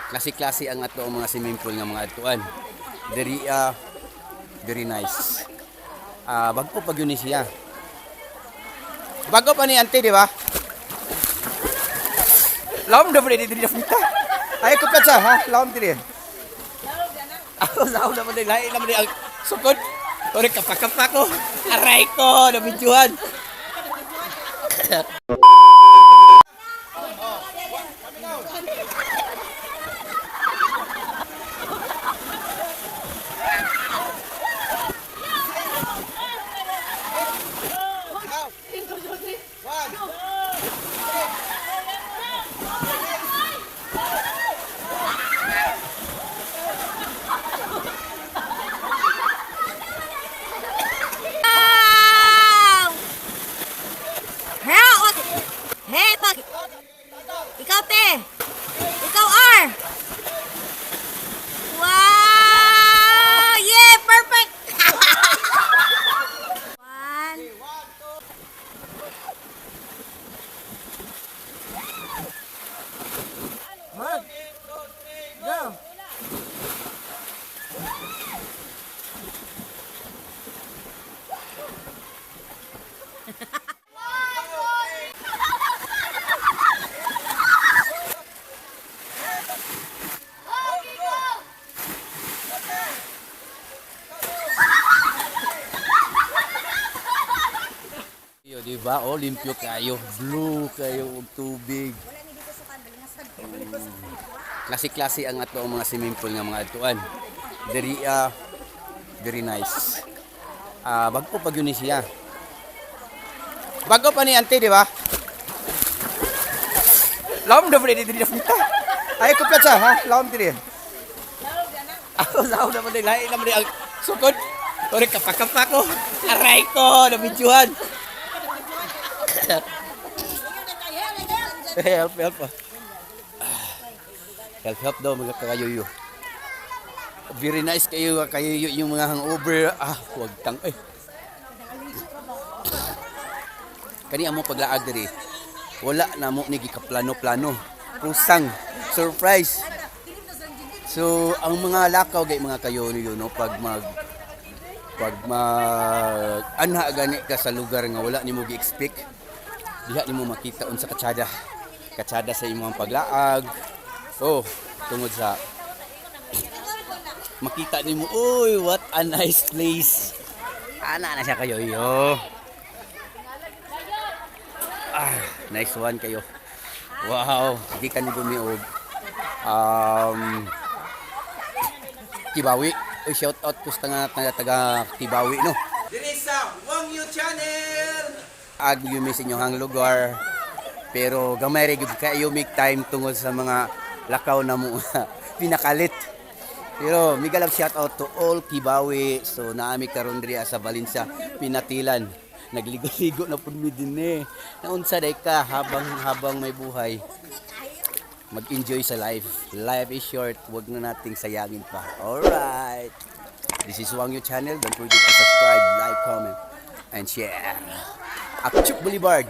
Klase-klase ang ato ang mga swimming pool nga mga atuan. Very very nice. Bago pag yun siya. Bago pa ni ante, di ba? Laom na pwede din kita. Ay ko pa ha, laom din. Laom na pwede lain naman ang sukod. Ore kapakapa ko. Aray ko, na videohan. Ikaw, te! Ikaw, R! Wow! Yeah! Perfect! One. Mag. Go! Diba? Oh, limpyo kayo. Blue kayo ang tubig. Klase-klase ang ato ang mga swimming pool nga mga atuan. Very very nice. Bago pag yun siya. Bago pa ni ante, di ba? Laom na pwede din kita. Ay ko pa ha, laom din. Laom na pwede lain naman ang sukod. Ore kapakapa ko. Aray ko, na videohan. Help daw mga kayuyo. Very nice kayo yung mga hangover. Huwag tang kani amo paglaag diri. Wala na mo ni gikaplano-plano. Kusang surprise. So ang mga lakaw gay mga kayo niyo no pag mag anha gani ka sa lugar nga wala nimo gi-expect. Diha nimo makita unsa katsada sa imong paglaag. Oh, tungod sa makita nimo, uy, what a nice place. Ana na siya kayo yo. Nice one kayo. Wow, di ka ni bumiog. Tibawi. Uy, shout out po sa taga Tibawi no. Diri sa Wang Yu Channel. Yung sa inyong lugar pero gamay rin kayo make time tungod sa mga lakaw na mo pinakalit pero migalab shout out to all Kibawi. So naami karon diri sa Valencia Pinatilan nagligo-ligo na pud mi dinhi naunsa day ka habang may buhay mag-enjoy sa life is short, wag na nating sayangin pa. Alright, this is Wang Yu Channel. Don't forget to subscribe, like, comment and share. Akchuk Boulevard.